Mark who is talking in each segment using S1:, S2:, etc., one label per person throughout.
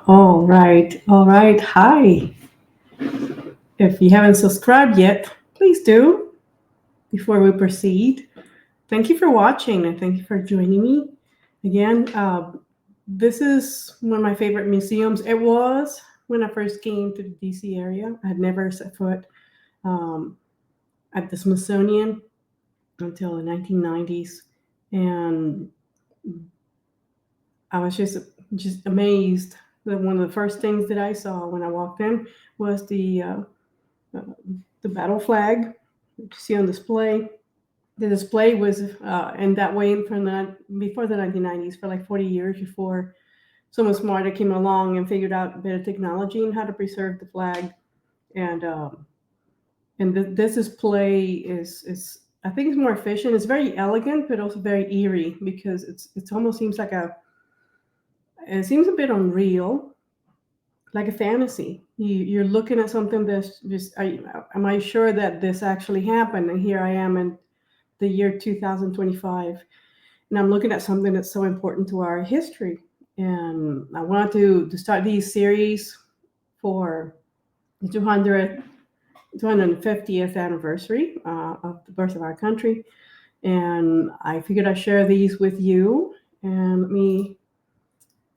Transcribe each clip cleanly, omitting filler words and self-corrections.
S1: All right. Hi. If you haven't subscribed yet, please do before we proceed. Thank you for watching and thank you for joining me. Again, this is one of my favorite museums. It was when I first came to the DC area. I had never set foot um, at the Smithsonian until the 1990s. And I was just amazed that one of the first things that I saw when I walked in was uh, the battle flag you see on display. The display was in that way from the before the 1990s for like 40 years before someone smarter came along and figured out better technology and how to preserve the flag. And this display is I think it's more efficient. It's very elegant, but also very eerie because it's almost seems like it seems a bit unreal, like a fantasy. You're looking at something that's just, am I sure that this actually happened? And here I am in the year 2025, and I'm looking at something that's so important to our history. And I wanted to start these series for the 250th anniversary of the birth of our country. And I figured I'd share these with you. And let me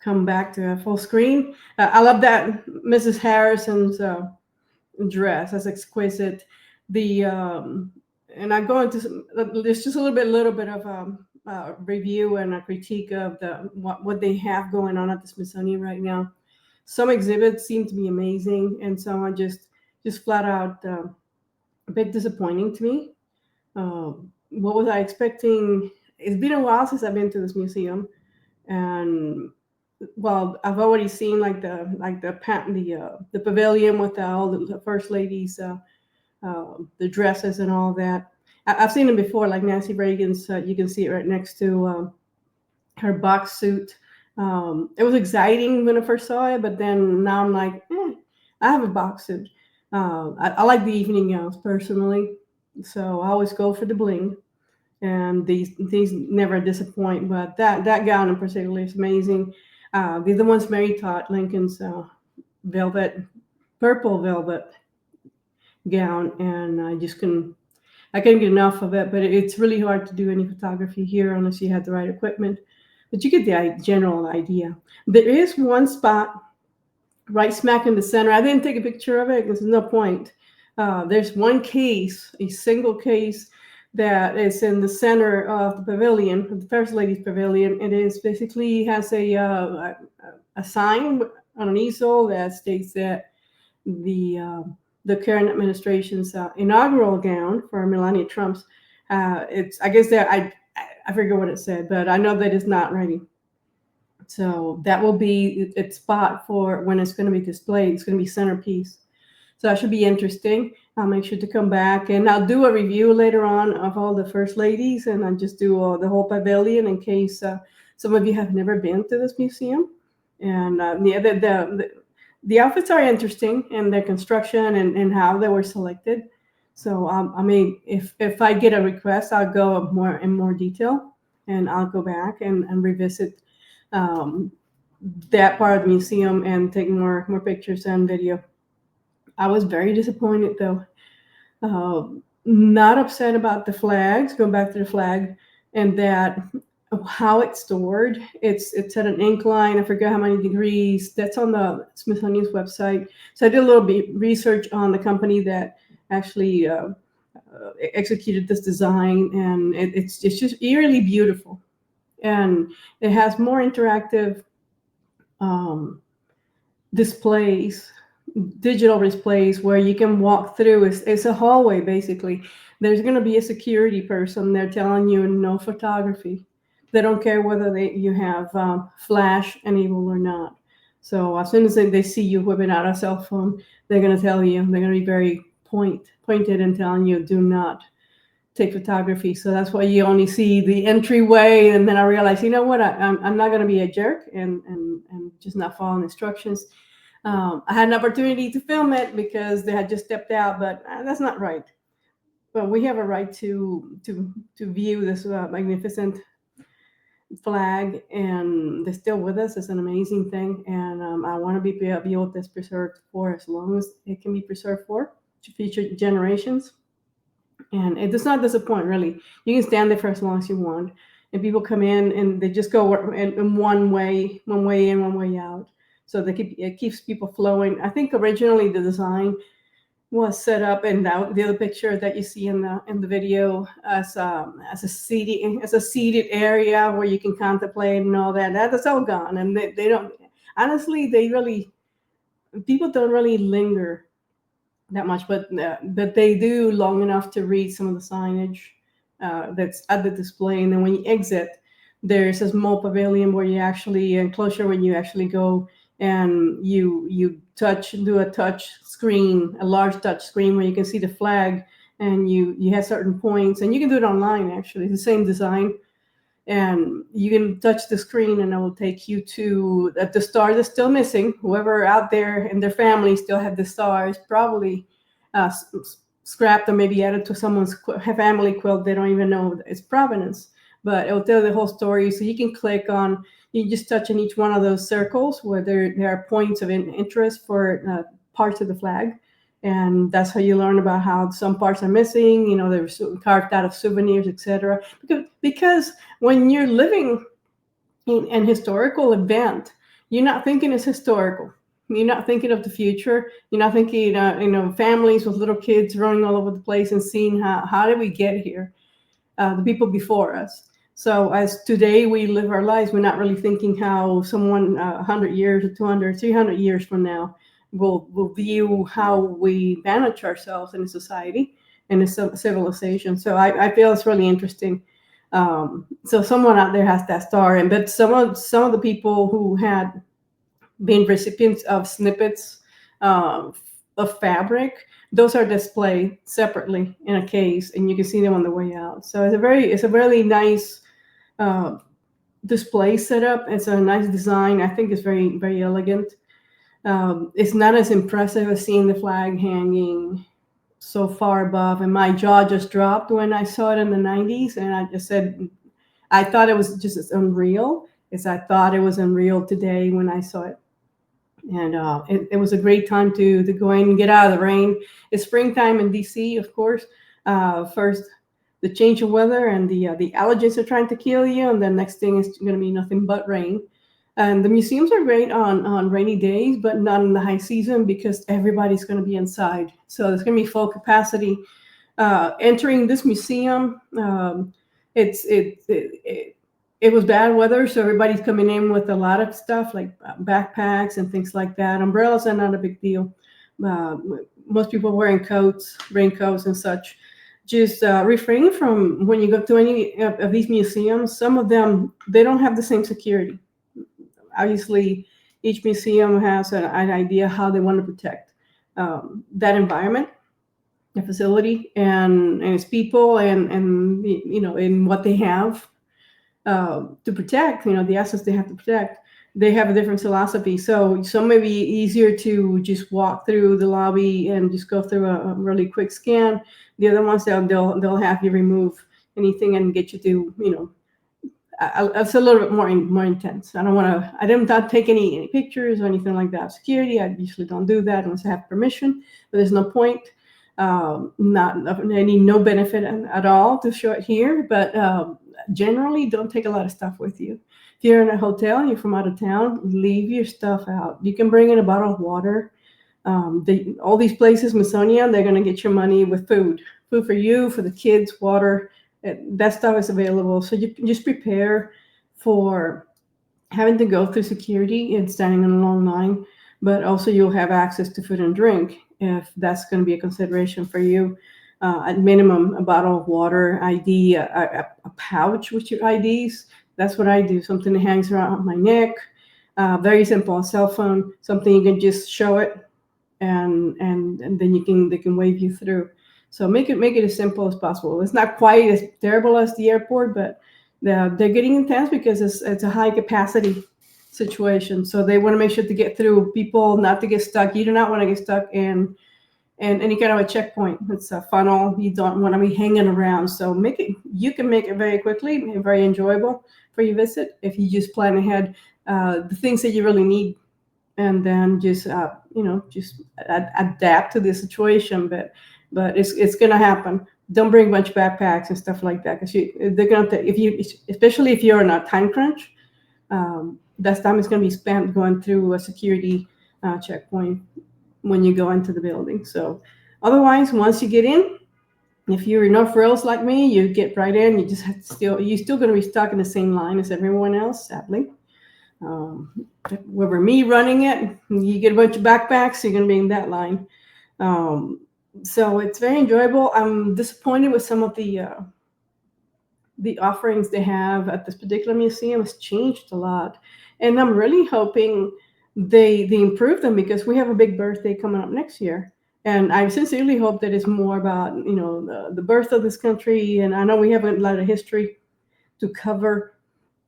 S1: come back to a full screen. I love that Mrs. Harrison's dress. That's exquisite. The and I go into there's just little bit of review and a critique of what they have going on at the Smithsonian right now. Some exhibits seem to be amazing, and some are just flat out a bit disappointing to me. What was I expecting? It's been a while since I've been to this museum, and well, I've already seen the pavilion with all the first ladies, the dresses and all that. I've seen them before, like Nancy Reagan's. You can see it right next to her box suit. It was exciting when I first saw it, but then now I'm like, I have a box suit. I like the evening gowns personally, so I always go for the bling, and these never disappoint. But that gown in particular is amazing. They're the ones Mary taught Lincoln's velvet, purple velvet gown, and I couldn't get enough of it. But it's really hard to do any photography here unless you have the right equipment. But you get the general idea. There is one spot right smack in the center. I didn't take a picture of it because there's no point. There's one case, a single case that is in the center of the pavilion, the First Lady's Pavilion. It is basically has a sign on an easel that states that the current administration's inaugural gown for Melania Trump's. It's I guess that I forget what it said, but I know that it's not ready. So that will be its spot for when it's going to be displayed. It's going to be centerpiece. So that should be interesting. I'll make sure to come back and I'll do a review later on of all the first ladies, and I'll just do the whole pavilion in case some of you have never been to this museum. And yeah, the outfits are interesting in their construction and how they were selected. So I mean, if I get a request, I'll go more detail, and I'll go back and revisit um, that part of the museum and take more pictures and video. I was very disappointed though. Not upset about the flags. Going back to the flag and that how it's stored. It's at an incline. I forget how many degrees. That's on the Smithsonian's website. So I did a little bit research on the company that actually executed this design, and it's just eerily beautiful. And it has more interactive um, displays, digital displays where you can walk through. It's a hallway basically. There's going to be a security person there telling you no photography. They don't care whether you have flash enabled or not. So as soon as they see you whipping out a cell phone, they're going to tell you. They're going to be very pointed and telling you do not take photography. So that's why you only see the entryway. And then I realized, you know what, I'm not going to be a jerk and just not following instructions. I had an opportunity to film it because they had just stepped out, but that's not right. But we have a right to view this magnificent flag, and they're still with us. It's an amazing thing, and I want to be able to preserved for as long as it can be preserved for to future generations. And it does not disappoint, really. You can stand there for as long as you want, and people come in and they just go in one way in, one way out. So it keeps people flowing. I think originally the design was set up, and the other picture that you see in the video as a seated area where you can contemplate and all that. That's all gone, and they don't. Honestly, people don't really linger that much, but they do long enough to read some of the signage that's at the display. And then when you exit, there's a small pavilion where you actually enclosure when you actually go and you do a touch screen, a large touch screen where you can see the flag, and you have certain points, and you can do it online. Actually, it's the same design, and you can touch the screen and it will take you to the star that's still missing. Whoever out there and their family still have the stars, probably scrapped or maybe added to someone's family quilt. They don't even know its provenance, but it will tell the whole story. So you can click on, you just touch on each one of those circles where there are points of interest for parts of the flag. And that's how you learn about how some parts are missing. They're carved out of souvenirs, etc. Because when you're living in an historical event, you're not thinking it's historical. You're not thinking of the future. You're not thinking, families with little kids running all over the place and seeing how did we get here, the people before us. So as today we live our lives, we're not really thinking how someone 100 years or 200, 300 years from now will view how we manage ourselves in a society and a civilization. So I feel it's really interesting. So someone out there has that star, but some of the people who had been recipients of snippets of fabric, those are displayed separately in a case, and you can see them on the way out. So it's a really nice display setup. It's a nice design. I think it's very, very elegant. It's not as impressive as seeing the flag hanging so far above, and my jaw just dropped when I saw it in the 90s, and I just said, I thought it was just as unreal as I thought it was unreal today when I saw it. And it was a great time to go in and get out of the rain. It's springtime in DC, of course. First, the change of weather and the allergens are trying to kill you, and the next thing is going to be nothing but rain. And the museums are great on rainy days, but not in the high season because everybody's going to be inside. So there's going to be full capacity. Entering this museum, it was bad weather, so everybody's coming in with a lot of stuff like backpacks and things like that. Umbrellas are not a big deal. Most people wearing coats, raincoats, and such. Just refrain from, when you go to any of these museums, some of them, they don't have the same security. Obviously, each museum has an idea how they want to protect that environment, the facility, and its people, and in what they have to protect. The assets they have to protect. They have a different philosophy. So some may be easier to just walk through the lobby and just go through a really quick scan. The other ones, they'll have you remove anything and get you to it's a little bit more intense. I didn't take any pictures or anything like that. Security, I usually don't do that unless I have permission, but there's no point, no benefit at all to show it here. But generally, don't take a lot of stuff with you. If you're in a hotel and you're from out of town, leave your stuff out. You can bring in a bottle of water. All these places, Smithsonian, they're going to get your money with food for you, for the kids, water. That stuff is available. So you can just prepare for having to go through security and standing in a long line, but also you'll have access to food and drink if that's going to be a consideration for you. At minimum, a bottle of water, ID, a pouch with your IDs. That's what I do. Something that hangs around my neck. Very simple. A cell phone, something you can just show it, and then they can wave you through. So make it as simple as possible. It's not quite as terrible as the airport, but they're getting intense because it's a high capacity situation. So they want to make sure to get through people, not to get stuck. You do not want to get stuck in any kind of a checkpoint. It's a funnel. You don't want to be hanging around. So you can make it very quickly and very enjoyable for your visit if you just plan ahead the things that you really need, and then just just adapt to the situation. But it's gonna happen. Don't bring a bunch of backpacks and stuff like that, because they're gonna if you, especially if you're on a time crunch, that time is gonna be spent going through a security checkpoint when you go into the building. So otherwise, once you get in, if you're no frills like me, you get right in. You just have to you're still going to be stuck in the same line as everyone else, sadly. Whether me running it, you get a bunch of backpacks, you're going to be in that line. So it's very enjoyable. I'm disappointed with some of the offerings they have at this particular museum. Has changed a lot, and I'm really hoping they improve them, because we have a big birthday coming up next year. And I sincerely hope that it's more about, the birth of this country. And I know we have a lot of history to cover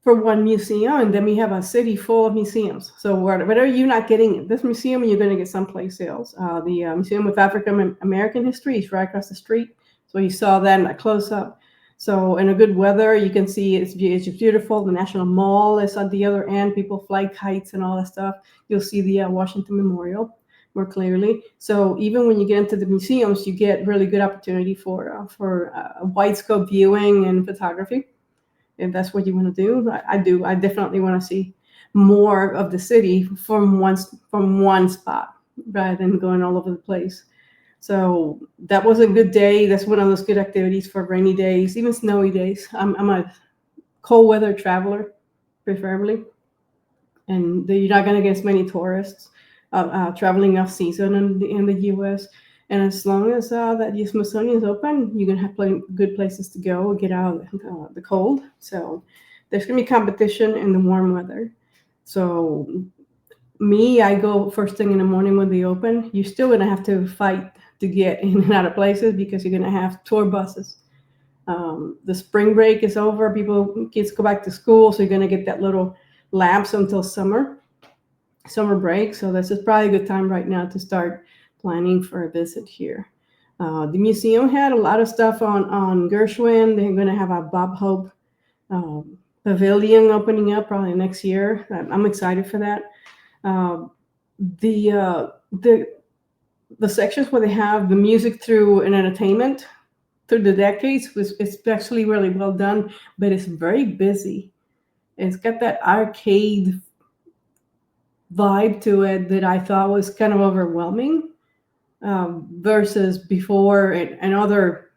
S1: for one museum, and then we have a city full of museums. So whatever you're not getting at this museum, you're going to get someplace else. The Museum of African American History is right across the street. So you saw that in a close up. So in a good weather, you can see it's just beautiful. The National Mall is at the other end. People fly kites and all that stuff. You'll see the Washington Memorial more clearly. So even when you get into the museums, you get really good opportunity for wide scope viewing and photography. If that's what you want to do, I do. I definitely want to see more of the city from one spot rather than going all over the place. So that was a good day. That's one of those good activities for rainy days, even snowy days. I'm a cold weather traveler, preferably, and you're not going to get as many tourists traveling off season in the U.S. And as long as that the Smithsonian is open, you're gonna have good places to go, get out the cold. So there's gonna be competition in the warm weather. So I go first thing in the morning when they open. You're still gonna have to fight to get in and out of places, because you're gonna have tour buses. The spring break is over. Kids go back to school, so you're gonna get that little lapse until summer break. So this is probably a good time right now to start planning for a visit here. The museum had a lot of stuff on Gershwin. They're going to have a Bob Hope Pavilion opening up probably next year. I'm excited for that. The sections where they have the music through an entertainment through the decades it's actually really well done, but it's very busy. It's got that arcade vibe to it that I thought was kind of overwhelming, versus before and other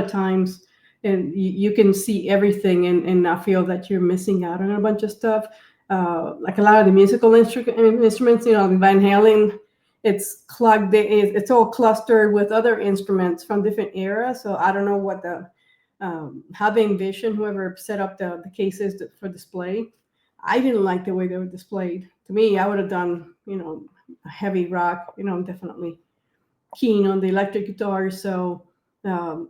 S1: times, and you can see everything and not feel that you're missing out on a bunch of stuff. Like a lot of the musical instruments, the Van Halen, it's all clustered with other instruments from different eras. So I don't know what how they envision whoever set up the cases for display. I didn't like the way they were displayed. To me, I would have done, a heavy rock. I'm definitely keen on the electric guitar. So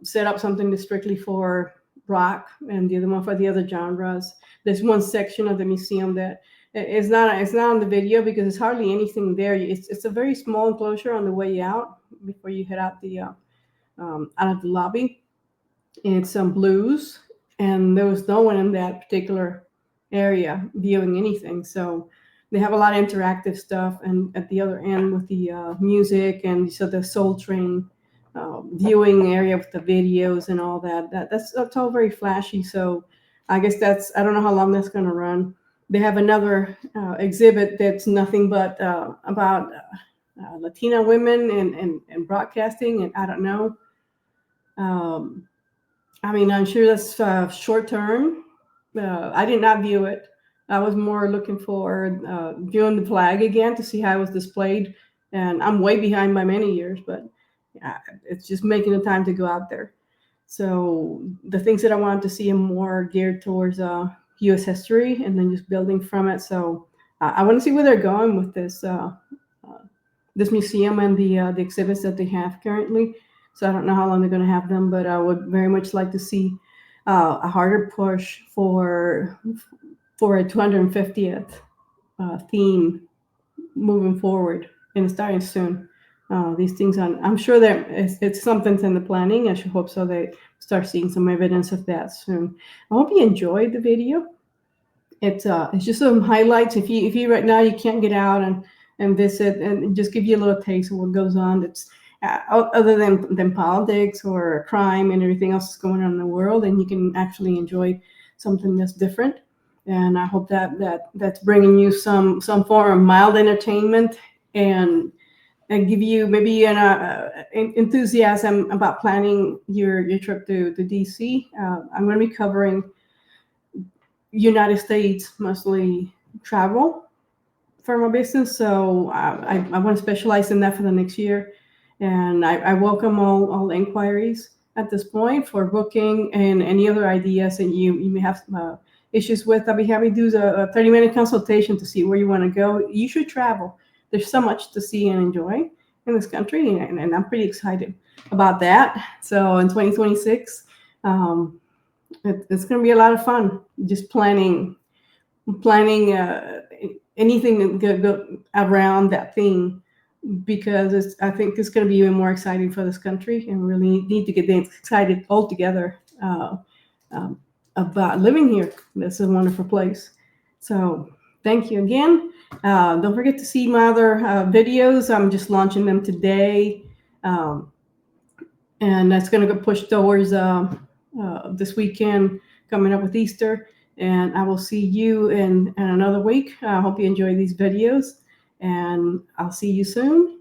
S1: set up something that's strictly for rock, and the other one for the other genres. There's one section of the museum that it's not on the video because there's hardly anything there. It's a very small enclosure on the way out before you head out out of the lobby. It's some blues, and there was no one in that particular area viewing anything. So they have a lot of interactive stuff, and at the other end with the music, and so the Soul Train viewing area with the videos and all that's all very flashy. So I guess I don't know how long that's going to run. They have another exhibit that's nothing but about Latina women and broadcasting, and I don't know. I'm sure that's short term. I did not view it. I was more looking for viewing the flag again to see how it was displayed. And I'm way behind by many years, but it's just making the time to go out there. So the things that I wanted to see are more geared towards U.S. history and then just building from it. So I want to see where they're going with this museum and the exhibits that they have currently. So I don't know how long they're going to have them, but I would very much like to see a harder push for a 250th theme moving forward, and starting soon. These things, I'm sure that it's something's in the planning. I should hope so. They start seeing some evidence of that soon. I hope you enjoyed the video. It's just some highlights. If you right now you can't get out and visit, and just give you a little taste of what goes on. It's other than politics or crime and everything else that's going on in the world, and you can actually enjoy something that's different. And I hope that's bringing you some form of mild entertainment and give you maybe an enthusiasm about planning your trip to DC. I'm going to be covering United States, mostly travel for my business. So I want to specialize in that for the next year. And I welcome all inquiries at this point for booking and any other ideas that you may have issues with. I'll be happy to do a 30-minute consultation to see where you want to go. You should travel. There's so much to see and enjoy in this country, and I'm pretty excited about that. So in 2026, it's going to be a lot of fun just planning anything that go around that theme, because I think it's going to be even more exciting for this country, and we really need to get excited all together about living here. This is a wonderful place. So thank you again. Don't forget to see my other videos. I'm just launching them today, and that's going to go push towards this weekend coming up with Easter. And I will see you in another week. I hope you enjoy these videos, and I'll see you soon.